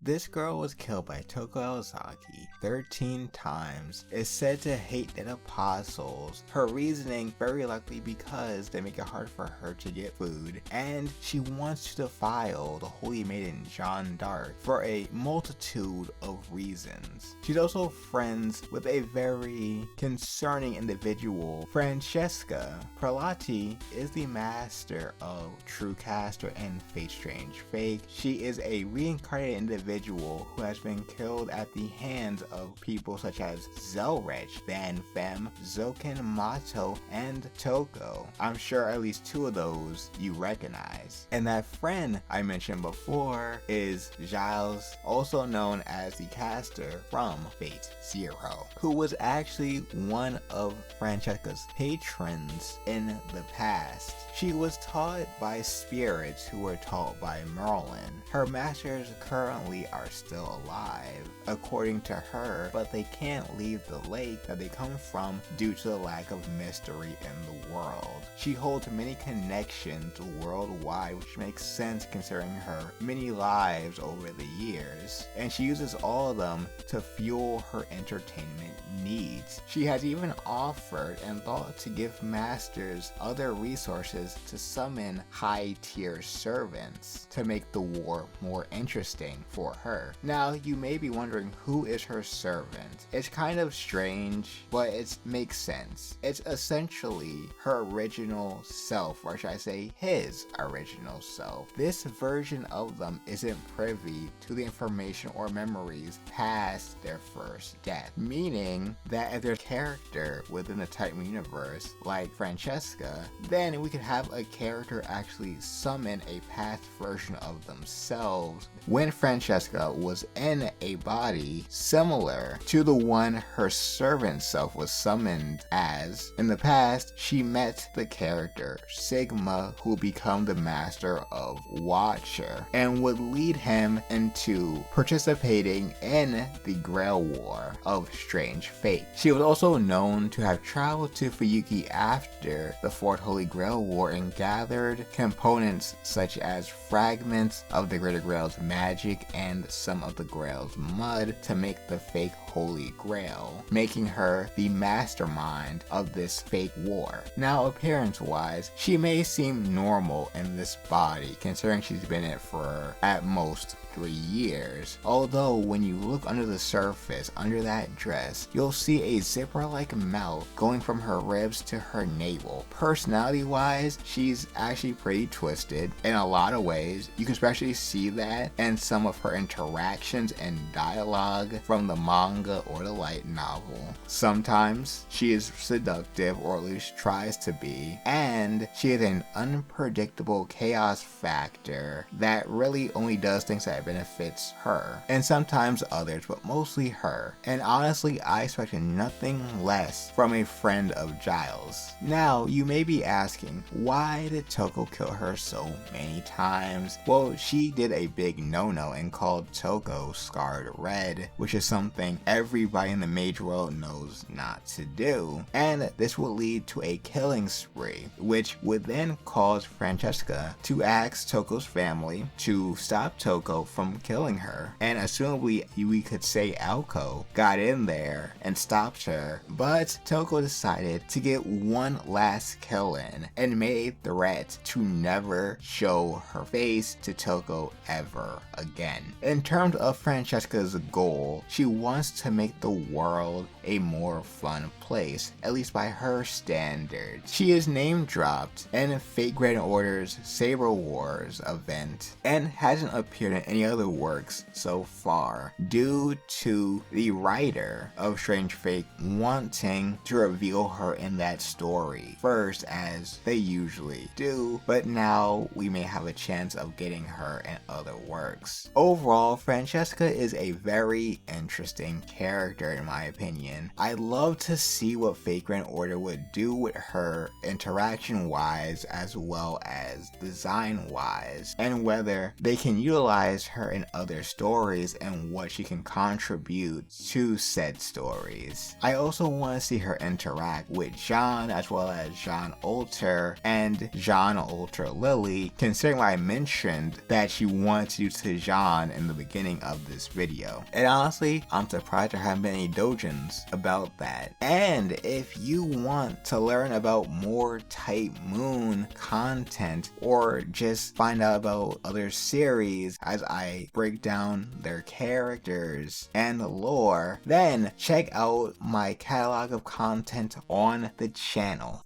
This girl was killed by Touko Aozaki 13 times, is said to hate dead apostles, her reasoning very likely because they make it hard for her to get food, and she wants to defile the holy maiden Jeanne d'Arc for a multitude of reasons. She's also friends with a very concerning individual. Francesca Prelati is the master of True Caster and Fate Strange Fake. She is a reincarnated individual who has been killed at the hands of people such as Zelrich, Van Femme, Zoken Mato, and Touko. I'm sure at least two of those you recognize. And that friend I mentioned before is Giles, also known as the caster from Fate Zero, who was actually one of Francesca's patrons in the past. She was taught by spirits who were taught by Merlin. Her masters currently are still alive, according to her, but they can't leave the lake that they come from due to the lack of mystery in the world. She holds many connections worldwide, which makes sense considering her many lives over the years, and she uses all of them to fuel her entertainment needs. She has even offered and thought to give masters other resources to summon high-tier servants to make the war more interesting for her. Now, you may be wondering, who is her servant? It's kind of strange, but it makes sense. It's essentially her original self, or should I say his original self. This version of them isn't privy to the information or memories past their first death, meaning that if there's a character within the TypeMoon universe like Francesca, then we could have a character actually summon a past version of themselves when Francesca was in a body similar to the one her servant self was summoned as. In the past, she met the character Sigma, who would become the master of Watcher and would lead him into participating in the Grail War of Strange Fate. She was also known to have traveled to Futuki after the Fourth Holy Grail War and gathered components such as fragments of the Greater Grail's magic and some of the Grail's mud to make the fake Holy Grail, making her the mastermind of this fake war. Now, appearance-wise, she may seem normal in this body, considering she's been in it for at most 3 years. Although, when you look under the surface, under that dress, you'll see a zipper-like mouth going from her ribs to her navel. Personality-wise, she's actually pretty twisted in a lot of ways. You can especially see that in some of her interactions and dialogue from the manga or the light novel. Sometimes she is seductive, or at least tries to be, and she is an unpredictable chaos factor that really only does things that benefits her, and sometimes others, but mostly her. And honestly, I expected nothing less from a friend of Giles. Now, you may be asking, why did Touko kill her so many times? Well, she did a big no-no and called Touko Scarred Red, which is something everybody in the major world knows not to do. And this will lead to a killing spree, which would then cause Francesca to ask Touko's family to stop Touko from killing her. And assumably, we could say Alco got in there and stopped her, but Touko decided to get one last kill in and made a threat to never show her face to Touko ever again. In terms of Francesca's goal, she wants to make the world a more fun place, at least by her standards. She is name dropped in Fate Grand Order's Saber Wars event and hasn't appeared in any other works so far due to the writer of Strange Fate wanting to reveal her in that story first, as they usually do, but now we may have a chance of getting her in other works. Overall, Francesca is a very interesting character in my opinion. I'd love to see what Vagrant Order would do with her interaction wise as well as design wise, and whether they can utilize her in other stories and what she can contribute to said stories. I also want to see her interact with Jean as well as Jean Alter and Jean Alter Lily, considering I mentioned that she wanted to do to Jean in the beginning of this video. And honestly, I'm surprised there haven't been any dojins about that. And if you want to learn about more TypeMoon content or just find out about other series as I break down their characters and the lore, then check out my catalog of content on the channel.